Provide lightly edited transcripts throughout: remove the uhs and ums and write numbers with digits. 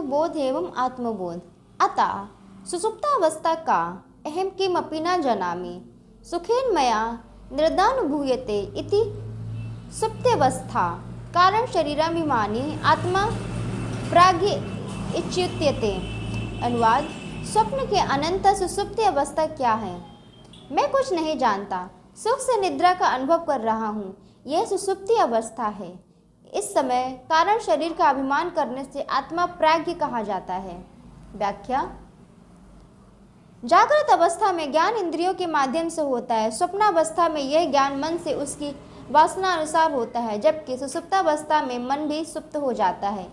बोध एवं आत्मबोध। अतः सुसुप्तावस्था का अहं किमपि न जानामि, सुखेन मया निर्दानुभूयते इति सुप्त्यवस्था कारण शरीराभिमानी आत्मा प्राज्ञ इत्युच्यते। अनुवाद: स्वप्न के अनंत सुसुप्ति अवस्था क्या है? मैं कुछ नहीं जानता, सुख से निद्रा का अनुभव कर रहा हूँ, यह सुसुप्ति अवस्था है। इस समय कारण शरीर का अभिमान करने से आत्मा प्राज्ञ कहा जाता है। व्याख्या: जागृत अवस्था में ज्ञान इंद्रियों के माध्यम से होता है, स्वप्नावस्था में यह ज्ञान मन से उसकी वासना अनुसार होता है, जबकि सुसुप्तावस्था में मन भी सुप्त हो जाता है,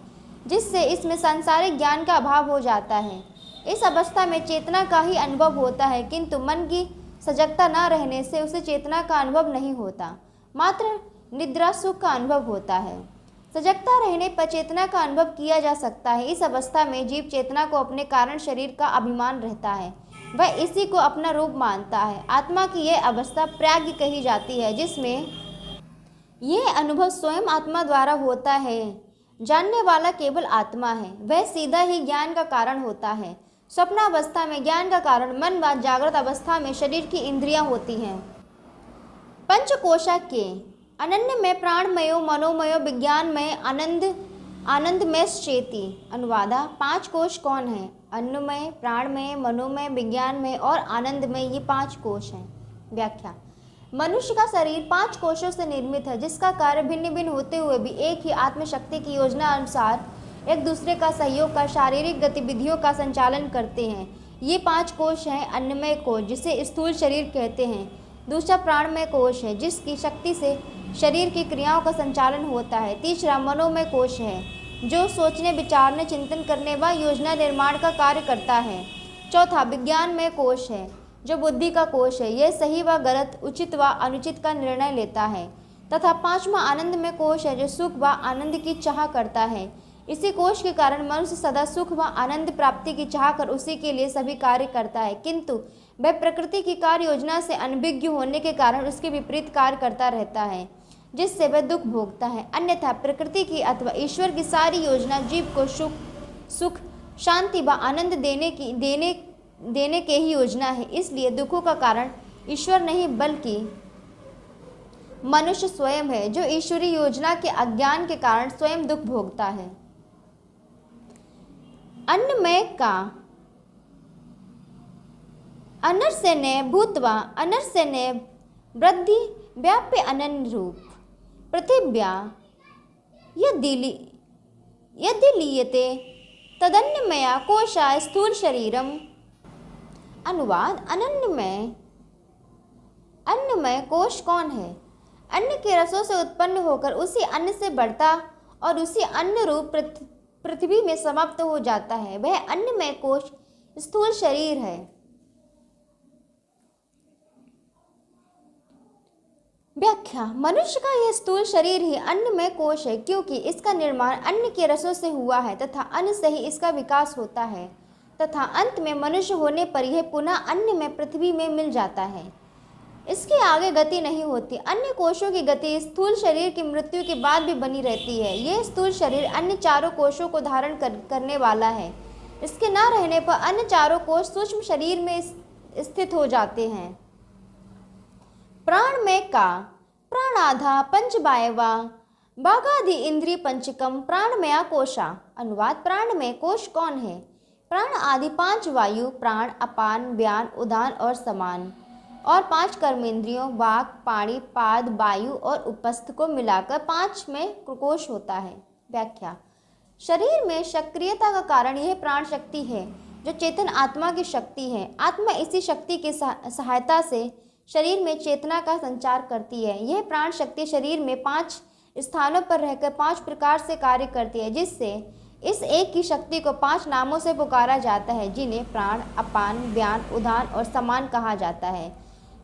जिससे इसमें सांसारिक ज्ञान का अभाव हो जाता है। इस अवस्था में चेतना का ही अनुभव होता है, किंतु मन की सजगता न रहने से उसे चेतना का अनुभव नहीं होता, मात्र निद्रा सुख का अनुभव होता है। सजगता रहने पर चेतना का अनुभव किया जा सकता है। इस अवस्था में जीव चेतना को अपने कारण शरीर का अभिमान रहता है, वह इसी को अपना रूप मानता है। आत्मा की यह अवस्था प्राज्ञ कही जाती है, जिसमें यह अनुभव स्वयं आत्मा द्वारा होता है। जानने वाला केवल आत्मा है, वह सीधा ही ज्ञान का कारण होता है। स्वप्नावस्था में ज्ञान का कारण मन व जागृत अवस्था में शरीर की इंद्रियां होती हैं। पंचकोशा के अनन्यमय प्राणमयो मनोमयो विज्ञानमय आनंदमय चेती। अनुवादा: पांच कोश कौन है? अन्नमय, प्राणमय, मनोमय, विज्ञानमय और आनंदमय, ये पांच कोश हैं। व्याख्या: मनुष्य का शरीर पांच कोशों से निर्मित है, जिसका कार्य भिन्न भिन्न होते हुए भी एक ही आत्मशक्ति की योजना अनुसार एक दूसरे का सहयोग कर शारीरिक गतिविधियों का संचालन करते हैं। ये पांच कोश हैं। अन्नमय कोश, जिसे स्थूल शरीर कहते हैं। दूसरा प्राणमय कोश है, जिसकी शक्ति से शरीर की क्रियाओं का संचालन होता है। तीसरा मनोमय कोश है, जो सोचने, विचारने, चिंतन करने व योजना निर्माण का कार्य करता है। चौथा विज्ञानमय कोश है, जो बुद्धि का कोश है, यह सही व गलत, उचित व अनुचित का निर्णय लेता है। तथा पांचवा आनंदमय कोश है, जो सुख व आनंद की चाह करता है। इसी कोश के कारण मनुष्य सदा सुख व आनंद प्राप्ति की चाह कर उसी के लिए सभी कार्य करता है, किंतु वह प्रकृति की कार्य योजना से अनभिज्ञ होने के कारण उसके विपरीत कार्य करता रहता है, जिससे वह दुख भोगता है। अन्यथा प्रकृति की अथवा ईश्वर की सारी योजना जीव को सुख, शांति व आनंद देने के ही योजना है। इसलिए दुखों का कारण ईश्वर नहीं बल्कि मनुष्य स्वयं है, जो ईश्वरीय योजना के अज्ञान के कारण स्वयं दुख भोगता है। अन्नमय का अनर्सेने भूत्वा अनर्सेने वृद्धि व्याप्य अनन्य रूप पृथिव्या यदि लीयते तदन्नमया कोशा स्थूल शरीरम। अनुवाद: अन्नमय कोश कौन है? अन्न के रसों से उत्पन्न होकर उसी अन्न से बढ़ता और उसी अन्न रूप पृथ्वी में समाप्त हो जाता है, वह अन्नमय कोश स्थूल शरीर है। व्याख्या: मनुष्य का यह स्थूल शरीर ही अन्नमय कोश है, क्योंकि इसका निर्माण अन्न के रसों से हुआ है तथा अन्न से ही इसका विकास होता है, तथा अंत में मनुष्य होने पर यह पुनः अन्न में पृथ्वी में मिल जाता है। इसके आगे गति नहीं होती। अन्य कोशों की गति स्थूल शरीर की मृत्यु के बाद भी बनी रहती है। यह स्थूल शरीर अन्य चारों कोशों को धारण करने वाला है। इसके न रहने पर अन्य चारों कोश सूक्ष्म शरीर में स्थित हो जाते हैं। प्राणमय का प्राणाधा पंचवायवा बाघादि इंद्रिय पंचकम प्राणमया कोशा। अनुवाद: प्राणमय कोश कौन है? प्राण आदि पांच वायु, प्राण, अपान, व्यान, उदान और समान, और पांच कर्मेंद्रियों वाक, पाणी, पाद, वायु और उपस्थ को मिलाकर पांच में कोश होता है। व्याख्या: शरीर में सक्रियता का कारण यह प्राण शक्ति है, जो चेतन आत्मा की शक्ति है। आत्मा इसी शक्ति की सहायता से शरीर में चेतना का संचार करती है। यह प्राण शक्ति शरीर में पांच स्थानों पर रहकर पांच प्रकार से कार्य करती है, जिससे इस एक की शक्ति को पांच नामों से पुकारा जाता है, जिन्हें प्राण, अपान, व्यान, उदान और समान कहा जाता है।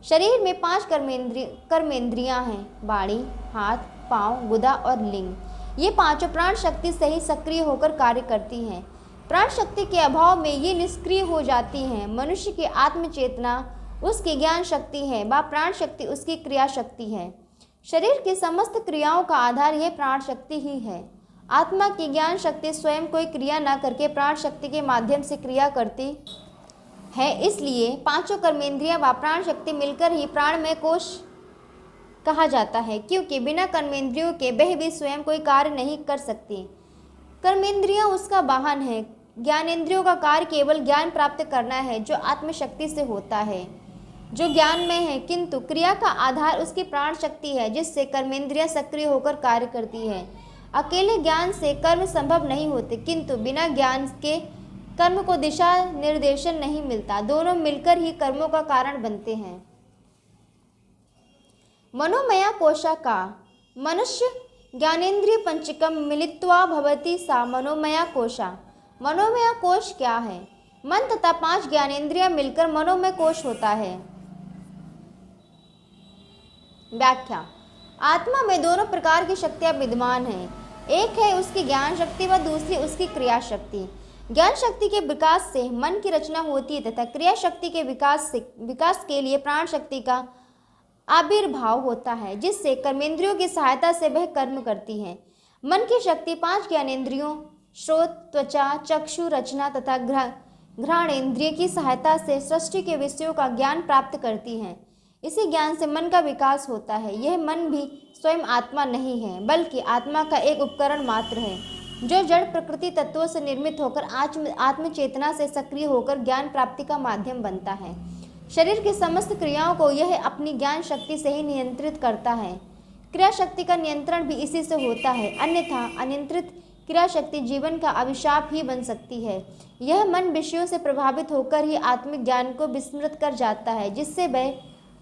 शरीर में पांच कर्मेंद्रियां हैं: वाणी, हाथ, पांव, गुदा और लिंग। ये पांचों प्राण शक्ति से ही सक्रिय होकर कार्य करती हैं। प्राण शक्ति के अभाव में ये निष्क्रिय हो जाती हैं। मनुष्य की आत्मचेतना उसकी ज्ञान शक्ति है व प्राण शक्ति उसकी क्रिया शक्ति है। शरीर की समस्त क्रियाओं का आधार यह प्राण शक्ति ही है। आत्मा की ज्ञान शक्ति स्वयं कोई क्रिया न करके प्राण शक्ति के माध्यम से क्रिया करती है। इसलिए पांचों कर्मेंद्रियां व प्राण शक्ति मिलकर ही प्राणमय कोश कहा जाता है, क्योंकि बिना कर्मेंद्रियों के वह भी स्वयं कोई कार्य नहीं कर सकती। कर्मेंद्रियां उसका वाहन है। ज्ञानेंद्रियों का कार्य केवल ज्ञान प्राप्त करना है, जो आत्मशक्ति से होता है, जो ज्ञान में है, किंतु क्रिया का आधार उसकी प्राण शक्ति है, जिससे कर्मेंद्रियां सक्रिय होकर कार्य करती है। अकेले ज्ञान से कर्म संभव नहीं होते, किंतु बिना ज्ञान के कर्म को दिशा निर्देशन नहीं मिलता। दोनों मिलकर ही कर्मों का कारण बनते हैं। मनोमया कोशा का मनुष्य ज्ञानेन्द्रिय पंचकम मिलित्वा भवति सा मनोमया कोशा। मनोमया कोश क्या है? मन तथा 5 ज्ञानेंद्रियां मिलकर मनोमय कोश होता है। व्याख्या। आत्मा में दोनों प्रकार की शक्तियां विद्यमान हैं। एक है उसकी ज्ञान शक्ति व दूसरी उसकी क्रिया शक्ति। ज्ञान शक्ति के विकास से मन की रचना होती है तथा क्रिया शक्ति के विकास के लिए प्राण शक्ति का आविर्भाव होता है, जिससे कर्मेंद्रियों की सहायता से वह कर्म करती है। मन की शक्ति 5 ज्ञानेंद्रियों श्रोत, त्वचा, चक्षु, रचना तथा घ्राणेन्द्रिय की सहायता से सृष्टि के विषयों का ज्ञान प्राप्त करती है। इसी ज्ञान से मन का विकास होता है। यह मन भी स्वयं आत्मा नहीं है, बल्कि आत्मा का एक उपकरण मात्र है, जो जड़ प्रकृति तत्वों से निर्मित होकर आत्मचेतना से सक्रिय होकर ज्ञान प्राप्ति का माध्यम बनता है। शरीर की समस्त क्रियाओं को यह अपनी ज्ञान शक्ति से ही नियंत्रित करता है। क्रिया शक्ति का नियंत्रण भी इसी से होता है, अन्यथा अनियंत्रित क्रिया शक्ति जीवन का अभिशाप ही बन सकती है। यह मन विषयों से प्रभावित होकर ही आत्मिक ज्ञान को विस्मृत कर जाता है, जिससे वह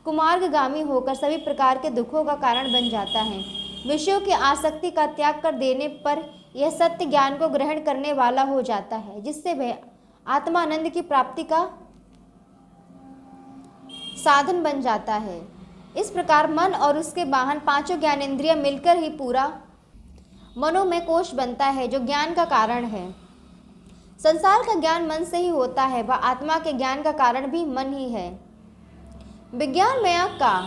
कुमार्गगामी होकर सभी प्रकार के दुखों का कारण बन जाता है। विषयों की आसक्ति का त्याग कर देने पर यह सत्य ज्ञान को ग्रहण करने वाला हो जाता है, जिससे वह आत्मानंद की प्राप्ति का साधन बन जाता है। इस प्रकार मन और उसके वाहन 5 ज्ञानेंद्रियां मिलकर ही पूरा मनोमय कोश बनता है, जो ज्ञान का कारण है। संसार का ज्ञान मन से ही होता है, वह आत्मा के ज्ञान का कारण भी मन ही है। विज्ञानमया का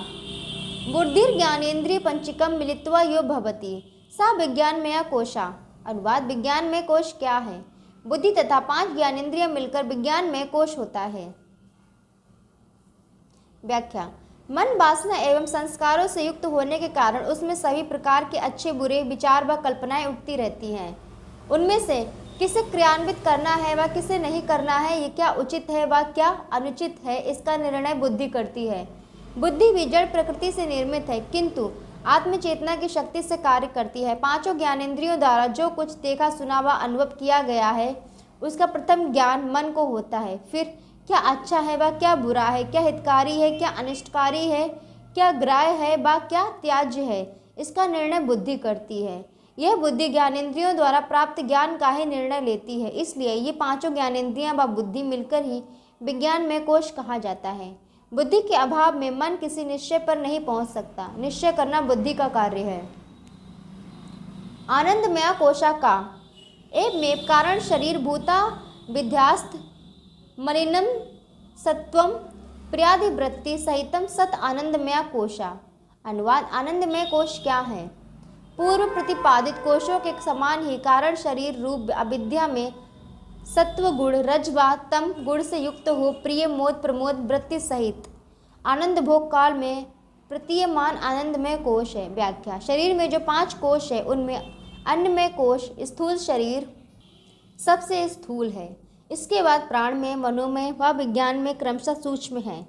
बुद्धिर्ज्ञानेन्द्रिय पंचकम मिलित्वा यो भवति सा विज्ञानमया कोशा। अनुवाद। विज्ञानमय कोश क्या है? बुद्धि तथा 5 ज्ञानेंद्रियां मिलकर विज्ञानमय कोश होता है। व्याख्या। मन वासना एवं संस्कारों से युक्त होने के कारण उसमें सभी प्रकार के अच्छे बुरे विचार व कल्पनाएं उठती रहती हैं। उनमें से किसे क्रियान्वित करना है व किसे नहीं करना है, ये क्या उचित है व क्या अनुचित है, इसका निर्णय बुद्धि करती है। बुद्धि भी जड़ प्रकृति से निर्मित है, किंतु आत्मचेतना की शक्ति से कार्य करती है। 5 ज्ञानेंद्रियों द्वारा जो कुछ देखा, सुना व अनुभव किया गया है, उसका प्रथम ज्ञान मन को होता है। फिर क्या अच्छा है व क्या बुरा है, क्या हितकारी है, क्या अनिष्टकारी है, क्या ग्राह्य है व क्या त्याज्य है, इसका निर्णय बुद्धि करती है। यह बुद्धि ज्ञानेंद्रियों द्वारा प्राप्त ज्ञान का ही निर्णय लेती है। इसलिए ये 5 ज्ञानेंद्रियां व बुद्धि मिलकर ही विज्ञानमय कोश कहा जाता है। बुद्धि के अभाव में मन किसी निश्चय पर नहीं पहुंच सकता। निश्चय करना बुद्धि का कार्य है। आनंदमया कोशा का एवमेव कारण शरीर भूता विध्यास्त मलिनम सत्वम प्रियादिवृत्ति सहितम सत आनंदमया कोशा। अनुवाद। आनंदमय कोश क्या है? पूर्व प्रतिपादित कोशों के समान ही कारण शरीर रूप अविद्या में सत्व गुण रजवा तम गुण से युक्त हो प्रिय मोद प्रमोद वृत्ति सहित आनंद भोग काल में प्रतीयमान आनंदमय कोश है। व्याख्या। शरीर में जो 5 कोश है, उनमें अन्नमय कोश स्थूल शरीर सबसे स्थूल है। इसके बाद प्राणमय, मनोमय व विज्ञान में क्रमशः सूक्ष्म है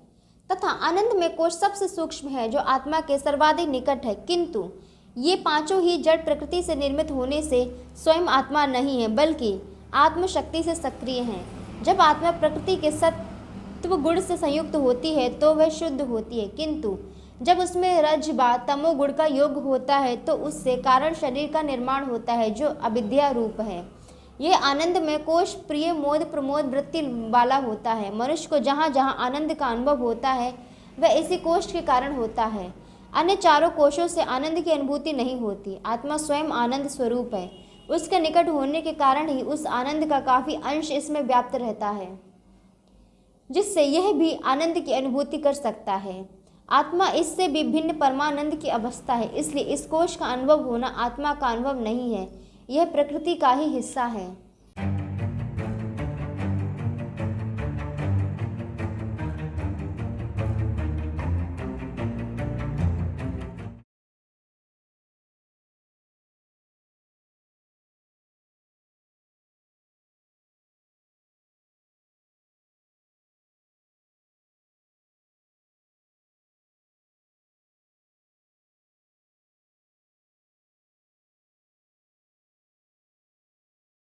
तथा आनंदमय कोश सबसे सूक्ष्म है, जो आत्मा के सर्वाधिक निकट है। किंतु ये 5 ही जड़ प्रकृति से निर्मित होने से स्वयं आत्मा नहीं है, बल्कि आत्मशक्ति से सक्रिय हैं। जब आत्मा प्रकृति के सत्व गुण से संयुक्त होती है तो वह शुद्ध होती है, किंतु जब उसमें रज व तमो गुण का योग होता है तो उससे कारण शरीर का निर्माण होता है, जो अविद्या रूप है। यह आनंदमय कोश प्रिय मोद प्रमोद वृत्ति वाला होता है। मनुष्य को जहाँ जहाँ आनंद का अनुभव होता है, वह इसी कोश के कारण होता है। अन्य 4 कोशों से आनंद की अनुभूति नहीं होती। आत्मा स्वयं आनंद स्वरूप है। उसके निकट होने के कारण ही उस आनंद का काफी अंश इसमें व्याप्त रहता है, जिससे यह भी आनंद की अनुभूति कर सकता है। आत्मा इससे भी भिन्न परमानंद की अवस्था है, इसलिए इस कोश का अनुभव होना आत्मा का अनुभव नहीं है। यह प्रकृति का ही हिस्सा है।